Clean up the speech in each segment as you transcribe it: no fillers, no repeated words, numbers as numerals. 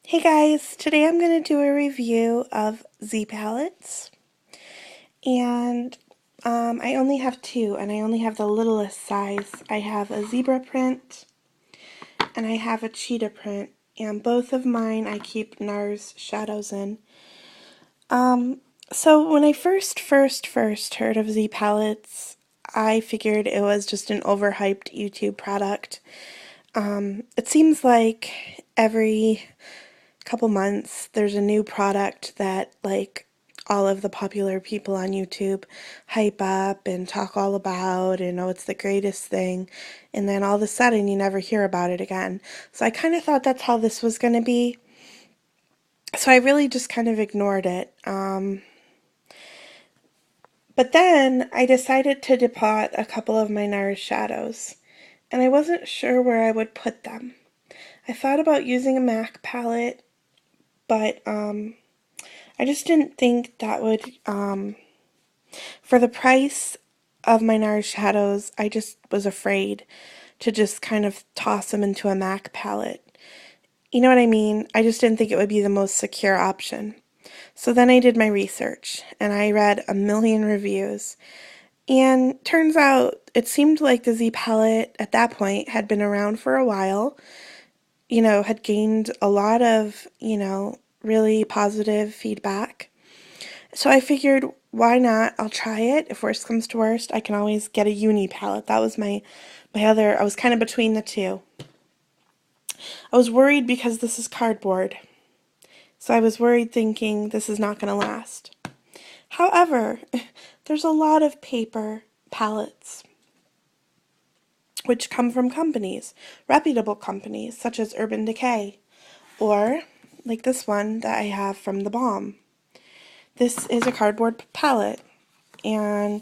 Hey guys, today I'm going to do a review of Z palettes, and I only have two, and I only have the littlest size. I have a zebra print, and I have a cheetah print, and both of mine I keep NARS shadows in. Um, so when I first heard of Z palettes, I figured it was just an overhyped YouTube product. It seems like every couple months there's a new product that all of the popular people on YouTube hype up and talk all about and oh, it's the greatest thing, and then all of a sudden you never hear about it again. So I kind of thought that's how this was going to be, so I really just kind of ignored it. But then I decided to depot a couple of my NARS shadows, and I wasn't sure where I would put them. I thought about using a MAC palette, but I just didn't think that would, for the price of my NARS shadows, I just was afraid to just kind of toss them into a MAC palette. You know what I mean? I just didn't think it would be the most secure option. So then I did my research, and I read a million reviews. And turns out it seemed like the Z palette at that point had been around for a while, had gained a lot of, really positive feedback. So I figured, why not? I'll try it. If worst comes to worst, I can always get a uni palette. That was my other, I was kind of between the two. I was worried because this is cardboard. So I was worried thinking this is not going to last. However, there's a lot of paper palettes which come from companies, reputable companies such as Urban Decay, or like this one that I have from The Balm. This is a cardboard palette, and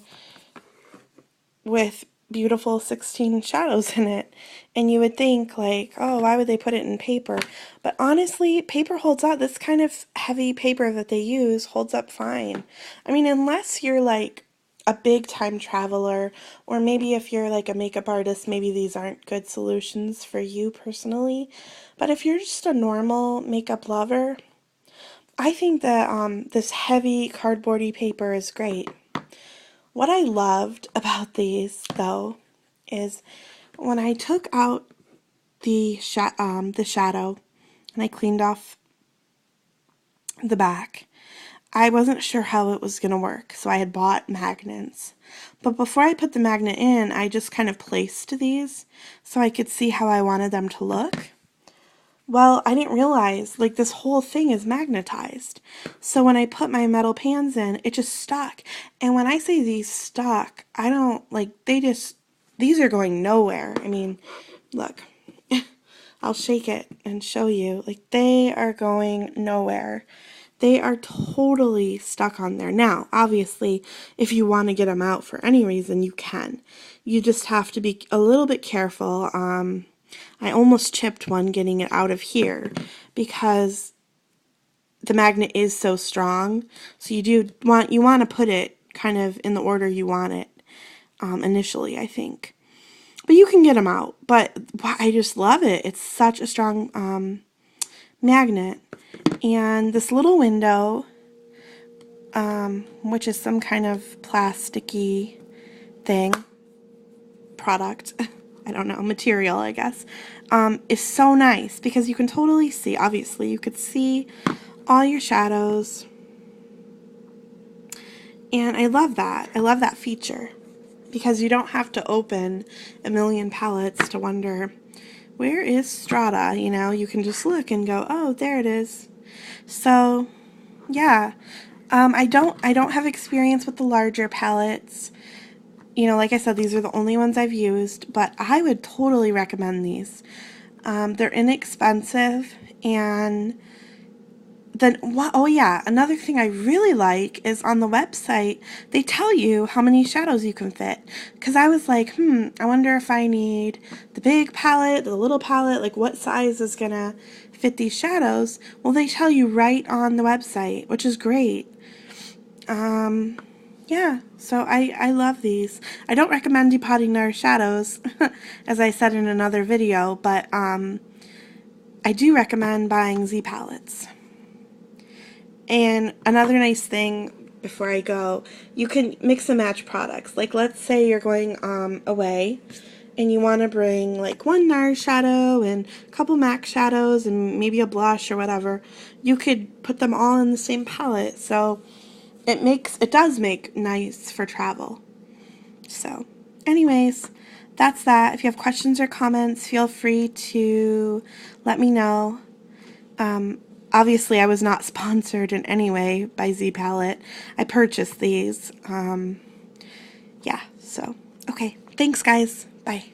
with beautiful 16 shadows in it. And you would think like, oh, why would they put it in paper? But honestly, paper holds up. This kind of heavy paper that they use holds up fine. I mean, unless you're like a big time traveler, or maybe if you're like a makeup artist, maybe these aren't good solutions for you personally. But if you're just a normal makeup lover, I think that this heavy cardboardy paper is great. What I loved about these, though, is when I took out the shadow and I cleaned off the back, I wasn't sure how it was going to work, so I had bought magnets. But before I put the magnet in, I just kind of placed these so I could see how I wanted them to look. Well, I didn't realize, like, this whole thing is magnetized. So when I put my metal pans in, it just stuck. And when I say these stuck, I don't, like, these are going nowhere. I mean, look, I'll shake it and show you. Like, they are going nowhere. They are totally stuck on there. Now, obviously, if you want to get them out for any reason, you can. You just have to be a little bit careful. I almost chipped one getting it out of here because the magnet is so strong. So you want to put it kind of in the order you want it initially, I think. But you can get them out. But I just love it. It's such a strong magnet. And this little window, which is some kind of plasticky thing, product, I don't know, material, I guess, is so nice because you can totally see, obviously, you could see all your shadows. And I love that. I love that feature because you don't have to open a million palettes to wonder, where is Strata? You can just look and go, oh, there it is. So, yeah. I don't have experience with the larger palettes. Like I said, these are the only ones I've used, but I would totally recommend these. They're inexpensive, and then, oh yeah, another thing I really like is on the website, they tell you how many shadows you can fit. Because I was like, I wonder if I need the big palette, the little palette, like what size is going to fit these shadows. Well, they tell you right on the website, which is great. Yeah, so I love these. I don't recommend depotting their shadows, as I said in another video, but I do recommend buying Z palettes. And another nice thing before I go, you can mix and match products. Like let's say you're going away and you want to bring like one NARS shadow and a couple MAC shadows and maybe a blush or whatever. You could put them all in the same palette. So it does make nice for travel. So anyways, that's that. If you have questions or comments, feel free to let me know. Obviously, I was not sponsored in any way by Z Palette. I purchased these. Yeah, so, okay. Thanks, guys. Bye.